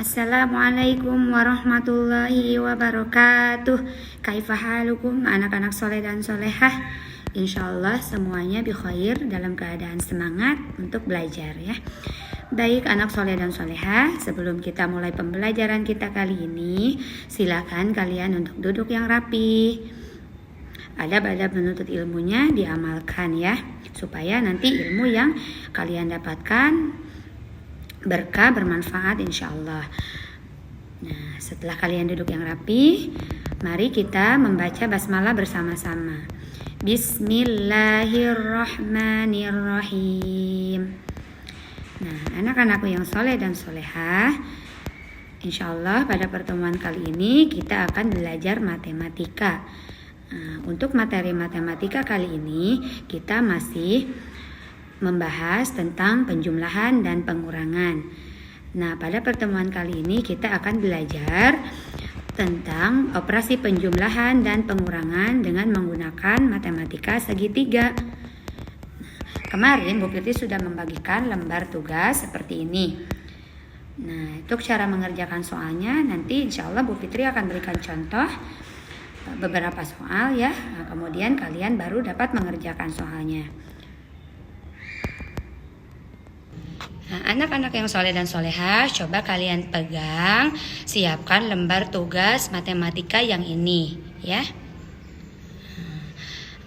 Assalamualaikum warahmatullahi wabarakatuh. Kaifa halukum anak-anak soleh dan solehah? Insyaallah semuanya bi khair, dalam keadaan semangat untuk belajar ya. Baik anak soleh dan solehah, sebelum kita mulai pembelajaran kita kali ini, silakan kalian untuk duduk yang rapi. Adab-adab menuntut ilmunya diamalkan ya, supaya nanti ilmu yang kalian dapatkan berkah, bermanfaat insyaallah. Nah, setelah kalian duduk yang rapi, mari kita membaca basmalah bersama-sama. Bismillahirrahmanirrahim. Nah, anak-anakku yang soleh dan solehah, insyaallah pada pertemuan kali ini kita akan belajar matematika. Nah, untuk materi matematika kali ini kita masih membahas tentang penjumlahan dan pengurangan. Nah, pada pertemuan kali ini kita akan belajar tentang operasi penjumlahan dan pengurangan dengan menggunakan matematika segitiga. Nah, kemarin Bu Fitri sudah membagikan lembar tugas seperti ini. Nah, untuk cara mengerjakan soalnya nanti insya Allah Bu Fitri akan berikan contoh beberapa soal ya. Nah, kemudian kalian baru dapat mengerjakan soalnya. Nah, anak-anak yang soleh dan solehah, coba kalian pegang, siapkan lembar tugas matematika yang ini ya.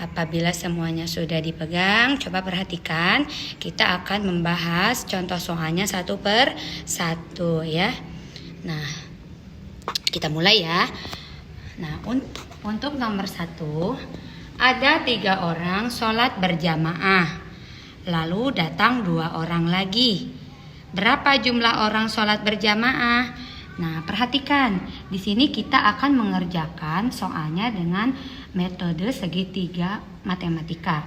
Apabila semuanya sudah dipegang, coba perhatikan, kita akan membahas contoh soalnya satu per satu ya. Nah, kita mulai ya. Nah, untuk nomor 1, ada 3 orang sholat berjamaah. Lalu datang 2 orang lagi. Berapa jumlah orang sholat berjamaah? Nah, perhatikan. Di sini kita akan mengerjakan soalnya dengan metode segitiga matematika.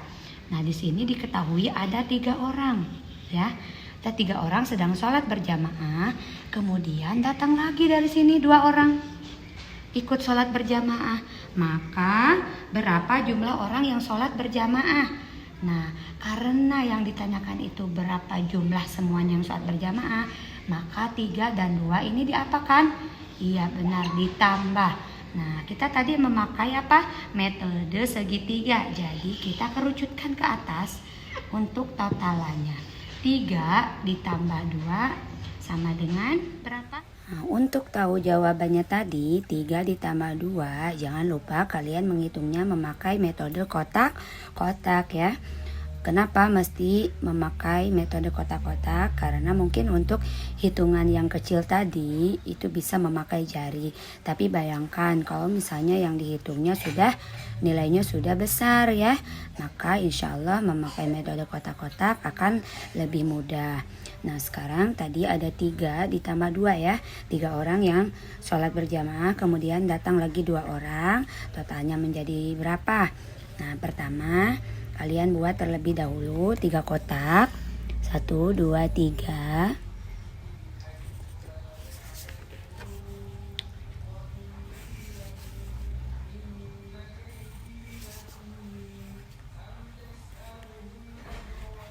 Nah, di sini diketahui ada 3 orang, ya. Ada 3 orang sedang sholat berjamaah. Kemudian datang lagi dari sini 2 orang ikut sholat berjamaah. Maka berapa jumlah orang yang sholat berjamaah? Nah, karena yang ditanyakan itu berapa jumlah semuanya yang sholat berjamaah, maka 3 dan 2 ini diapakan? Iya benar, ditambah. Nah, kita tadi memakai apa? Metode segitiga. Jadi kita kerucutkan ke atas untuk totalannya. 3 ditambah 2 sama dengan berapa? Nah, untuk tahu jawabannya tadi 3 ditambah 2, jangan lupa kalian menghitungnya memakai metode kotak-kotak ya. Kenapa mesti memakai metode kotak-kotak? Karena mungkin untuk hitungan yang kecil tadi itu bisa memakai jari. Tapi bayangkan kalau misalnya yang dihitungnya nilainya sudah besar ya. Maka insya Allah memakai metode kotak-kotak akan lebih mudah. Nah, sekarang tadi ada 3 ditambah 2 ya. 3 orang yang sholat berjamaah, kemudian datang lagi 2 orang. Totalnya menjadi berapa? Nah, pertama kalian buat terlebih dahulu 3 kotak. 1, 2, 3.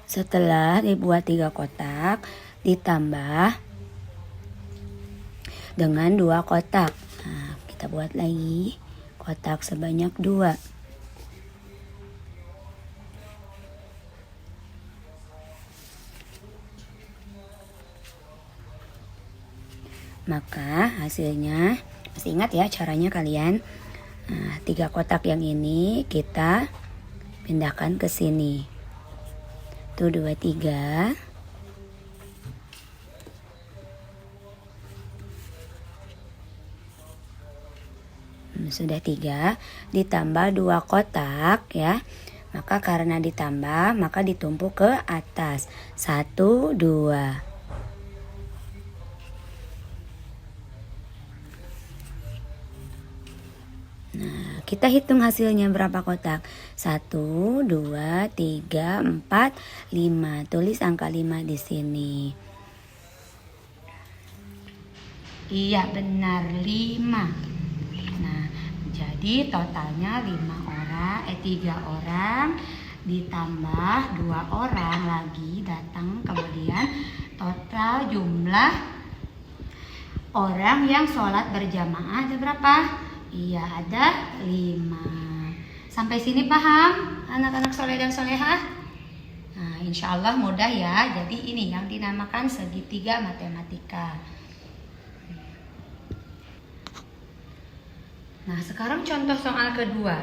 Setelah dibuat 3 kotak, ditambah dengan 2 kotak. Nah, kita buat lagi kotak sebanyak 2. Maka hasilnya, masih ingat ya caranya kalian. Nah, 3 kotak yang ini kita pindahkan ke sini. 1, 2, 3. Sudah 3 ditambah 2 kotak ya. Maka karena ditambah maka ditumpuk ke atas. 1, 2. Nah, kita hitung hasilnya berapa kotak. 1, 2, 3, 4, 5. Tulis angka 5 di sini. Iya benar 5. Nah, jadi totalnya 3 orang ditambah 2 orang lagi datang, kemudian total jumlah orang yang sholat berjamaah ada berapa? Iya, ada 5. Sampai sini paham anak-anak soleh dan solehah? Nah, insya Allah mudah ya. Jadi ini yang dinamakan segitiga matematika. Nah, sekarang contoh soal kedua.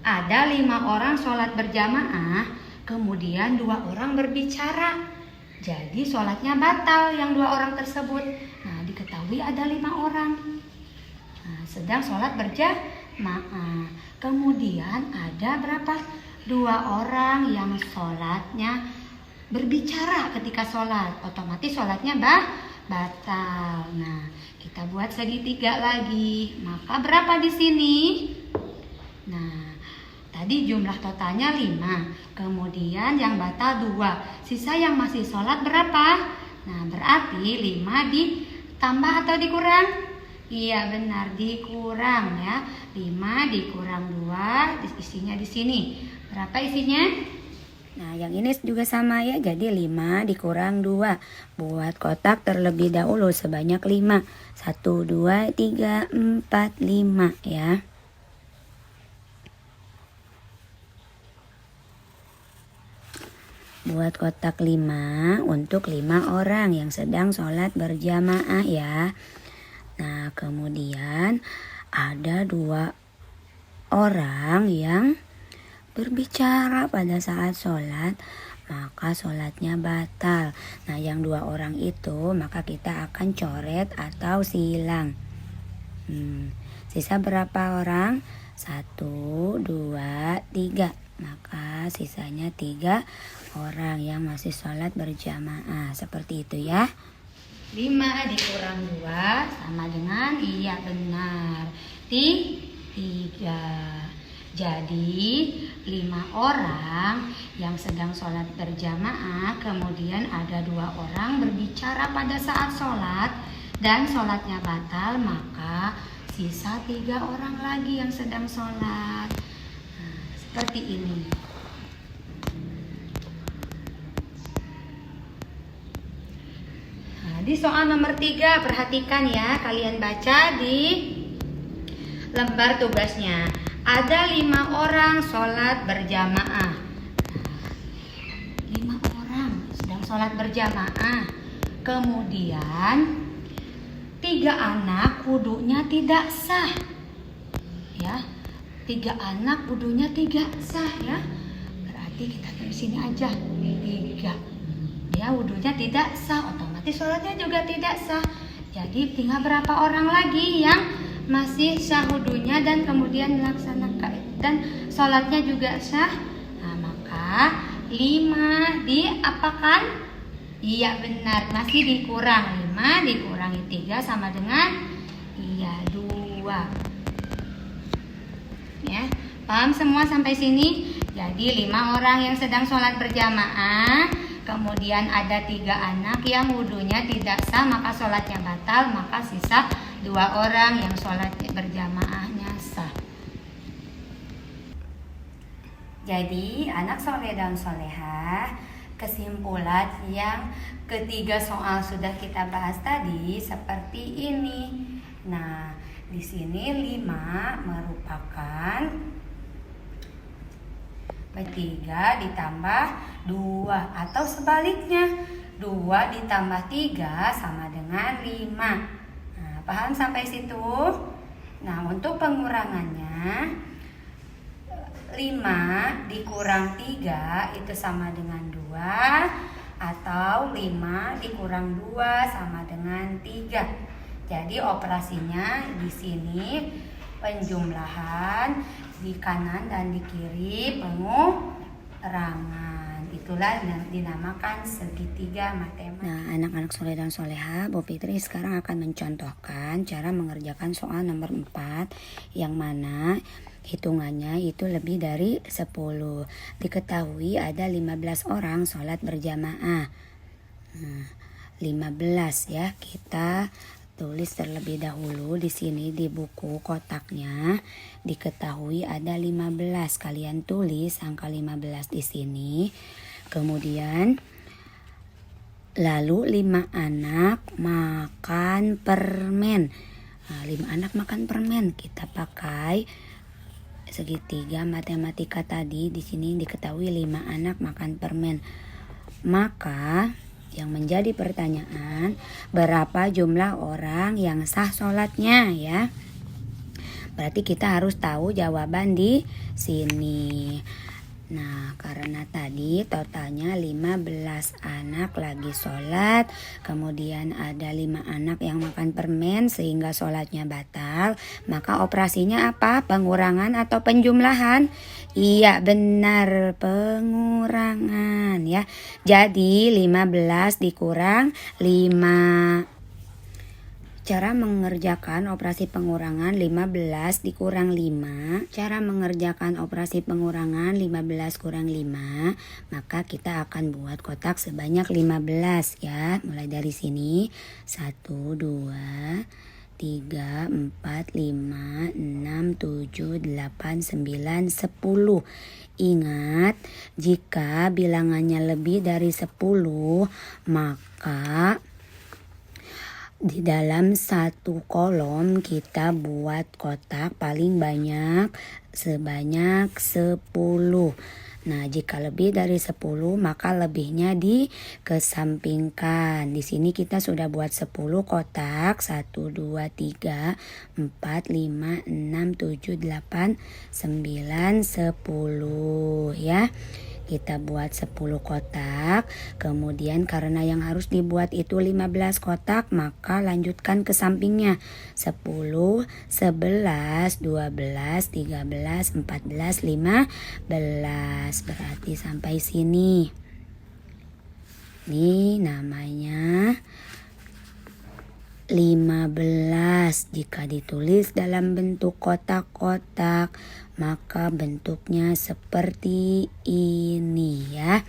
Ada 5 orang sholat berjamaah, kemudian 2 orang berbicara. Jadi sholatnya batal yang 2 orang tersebut. Nah, diketahui ada 5 orang. Nah, sedang sholat berjamaah. Kemudian ada berapa? 2 orang yang sholatnya berbicara ketika sholat. Otomatis sholatnya batal. Nah, kita buat segitiga lagi. Maka berapa di sini? Nah, tadi jumlah totalnya 5. Kemudian yang batal 2. Sisa yang masih sholat berapa? Nah, berarti 5 ditambah atau dikurang? Iya, benar, dikurang ya. 5 dikurang 2, isinya di sini. Berapa isinya? Nah, yang ini juga sama ya. Jadi 5 dikurang 2. Buat kotak terlebih dahulu sebanyak 5. 1, 2, 3, 4, 5 ya. Buat kotak 5 untuk 5 orang yang sedang sholat berjamaah ya. Nah, kemudian ada 2 orang yang berbicara pada saat sholat, maka sholatnya batal. Nah, yang 2 orang itu maka kita akan coret atau silang. Sisa berapa orang? 1, 2, 3. Maka sisanya 3 orang yang masih sholat berjamaah. Seperti itu ya. 5 dikurang 2 sama dengan, iya benar, 3. Jadi 5 orang yang sedang sholat berjamaah, kemudian ada 2 orang berbicara pada saat sholat dan sholatnya batal, maka sisa 3 orang lagi yang sedang sholat. Nah, seperti ini. Di soal nomor 3, perhatikan ya, kalian baca di lembar tugasnya. Ada 5 orang sholat berjamaah. 5 orang sedang sholat berjamaah. Kemudian 3 anak wudunya tidak sah. Ya, 3 anak wudunya tidak sah ya. Berarti kita tulis sini aja 3. Ya, wudunya tidak sah, otomatis sholatnya juga tidak sah. Jadi tinggal berapa orang lagi yang masih sah wudunya dan kemudian melaksanakan dan sholatnya juga sah? Nah, maka 5 diapakan? Iya benar, masih dikurang. 5 dikurangi 3 sama dengan 2. Ya, paham semua sampai sini? Jadi 5 orang yang sedang sholat berjamaah, kemudian ada 3 anak yang wudunya tidak sah, maka sholatnya batal, maka sisa 2 orang yang sholat berjamaahnya sah. Jadi anak soleh dan solehah, kesimpulan yang ketiga soal sudah kita bahas tadi seperti ini. Nah, di sini 5 merupakan 3 ditambah 2 atau sebaliknya 2 ditambah 3 sama dengan 5. Nah, paham sampai situ? Nah, untuk pengurangannya 5 dikurang 3 itu sama dengan 2 atau 5 dikurang 2 sama dengan 3. Jadi operasinya di sini penjumlahan di kanan dan di kiri pengurangan. Itulah yang dinamakan segitiga matematika. Nah, anak-anak soleh dan soleha, Bu Fitri sekarang akan mencontohkan cara mengerjakan soal nomor 4 yang mana hitungannya itu lebih dari 10. Diketahui ada 15 orang sholat berjamaah. Nah, 15 ya, kita tulis terlebih dahulu di sini di buku kotaknya. Diketahui ada 15. Kalian tulis angka 15 di sini. Kemudian Lalu 5 anak makan permen. Nah, 5 anak makan permen. Kita pakai segitiga matematika tadi. Di sini diketahui 5 anak makan permen. Maka yang menjadi pertanyaan, berapa jumlah orang yang sah sholatnya ya? Berarti kita harus tahu jawaban di sini. Nah, karena tadi totalnya 15 anak lagi sholat, kemudian ada 5 anak yang makan permen sehingga sholatnya batal, maka operasinya apa? Pengurangan atau penjumlahan? Iya, benar, pengurangan ya. Jadi 15 dikurang 5. Cara mengerjakan operasi pengurangan 15 dikurang 5. Cara mengerjakan operasi pengurangan 15 kurang 5. Maka kita akan buat kotak sebanyak 15 ya. Mulai dari sini. 1, 2, 3, 4, 5, 6, 7, 8, 9, 10. Ingat, jika bilangannya lebih dari 10, maka di dalam satu kolom kita buat kotak paling banyak sebanyak 10. Nah, jika lebih dari 10 maka lebihnya dikesampingkan. Di sini kita sudah buat 10 kotak. 1, 2, 3, 4, 5, 6, 7, 8, 9, 10 ya. Kita buat 10 kotak. Kemudian karena yang harus dibuat itu 15 kotak, maka lanjutkan ke sampingnya. 10, 11, 12, 13, 14, 15. Berarti sampai sini. Ini namanya 15. Jika ditulis dalam bentuk kotak-kotak, maka bentuknya seperti ini ya.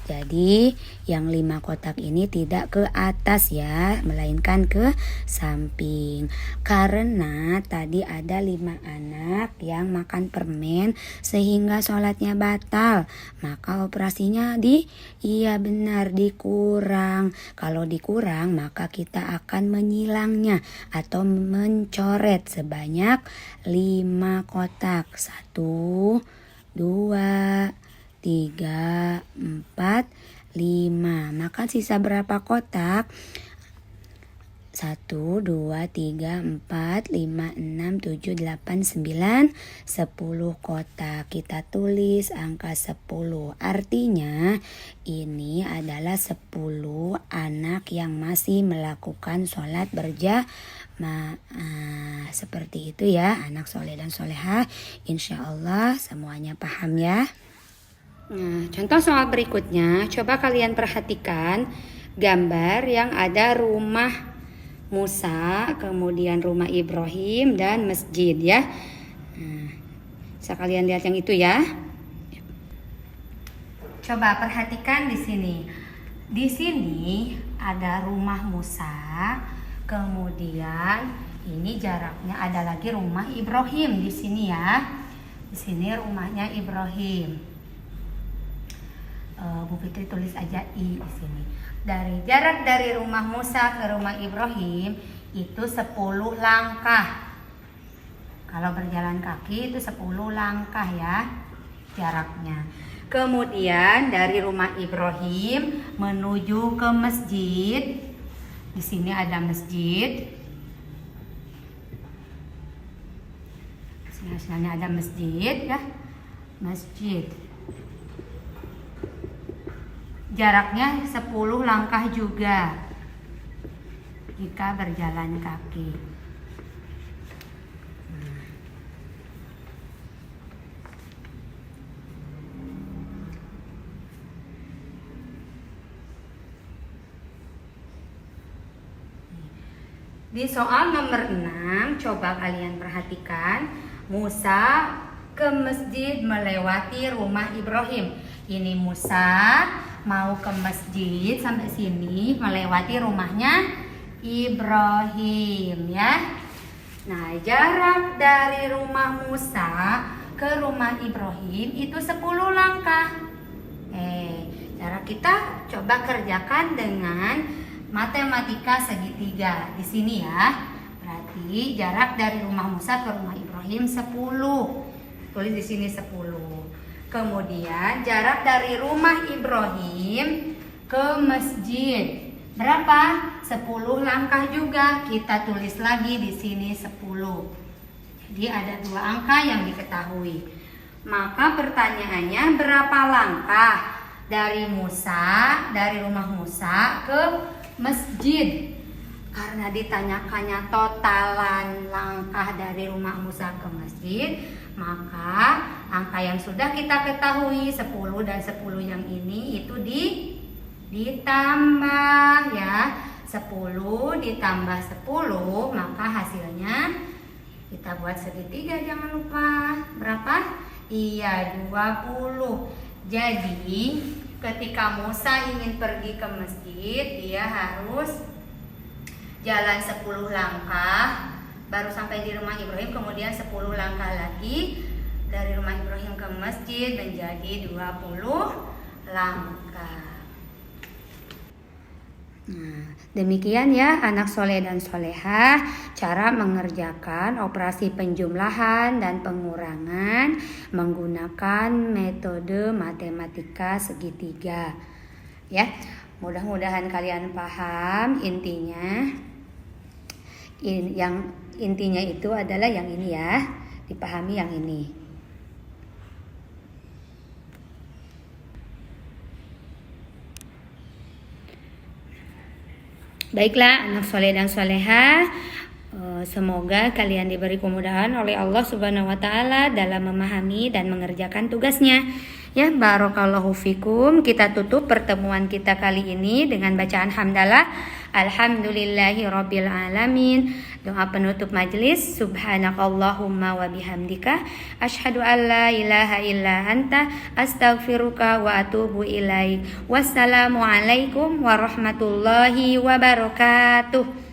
Jadi yang 5 kotak ini tidak ke atas ya, melainkan ke samping. Karena tadi ada 5 anak yang makan permen sehingga sholatnya batal. Maka operasinya iya benar, dikurang. Kalau dikurang maka kita akan menyilangnya atau mencoret sebanyak 5 kotak. 1, 2, 3, 4, 5. Maka sisa berapa kotak? 1, 2, 3, 4, 5, 6, 7, 8, 9, 10 kotak. Kita tulis angka 10. Artinya ini adalah 10 anak yang masih melakukan sholat berjamaah. Seperti itu ya, anak soleh dan solehah. Insya Allah semuanya paham ya. Nah, contoh soal berikutnya, coba kalian perhatikan gambar yang ada rumah Musa, kemudian rumah Ibrahim dan masjid ya. Nah, bisa kalian lihat yang itu ya. Coba perhatikan di sini. Di sini ada rumah Musa, kemudian ini jaraknya ada lagi rumah Ibrahim di sini ya. Di sini rumahnya Ibrahim. Bu Fitri tulis aja I di sini. Jarak dari rumah Musa ke rumah Ibrahim itu 10 langkah. Kalau berjalan kaki itu 10 langkah ya jaraknya. Kemudian dari rumah Ibrahim menuju ke masjid. Di sini ada masjid. Hasilnya ada masjid ya. Masjid. Jaraknya 10 langkah juga jika berjalan kaki. Di soal nomor 6, coba kalian perhatikan. Musa ke masjid melewati rumah Ibrahim. Ini Musa mau ke masjid sampai sini melewati rumahnya Ibrahim ya. Nah, jarak dari rumah Musa ke rumah Ibrahim itu 10 langkah. Cara kita coba kerjakan dengan matematika segitiga. Di sini ya. Berarti jarak dari rumah Musa ke rumah Ibrahim 10. Tulis di sini 10. Kemudian jarak dari rumah Ibrahim ke masjid berapa? 10 langkah juga. Kita tulis lagi di sini 10. Jadi ada 2 angka yang diketahui. Maka pertanyaannya berapa langkah dari rumah Musa ke masjid? Karena ditanyakannya totalan langkah dari rumah Musa ke masjid, maka angka yang sudah kita ketahui 10 dan 10 yang ini itu ditambah ya. 10 ditambah 10, maka hasilnya kita buat segitiga, jangan lupa. Berapa? Iya, 20. Jadi ketika Musa ingin pergi ke masjid, dia harus jalan 10 langkah baru sampai di rumah Ibrahim, kemudian 10 langkah lagi dari rumah Ibrahim ke masjid menjadi 20 langkah. Nah, demikian ya anak soleh dan solehah cara mengerjakan operasi penjumlahan dan pengurangan menggunakan metode matematika segitiga. Ya, mudah-mudahan kalian paham intinya. Yang intinya itu adalah yang ini ya, dipahami yang ini. Baiklah anak soleh dan solehah, semoga kalian diberi kemudahan oleh Allah Subhanahu wa taala dalam memahami dan mengerjakan tugasnya. Ya, barakallahu fikum. Kita tutup pertemuan kita kali ini dengan bacaan hamdalah. Alhamdulillahirabbil alamin. Doa penutup majelis. Subhanakallahumma wa bihamdika asyhadu an la ilaha illa anta astaghfiruka wa atubu ilaik. Wassalamualaikum warahmatullahi wabarakatuh.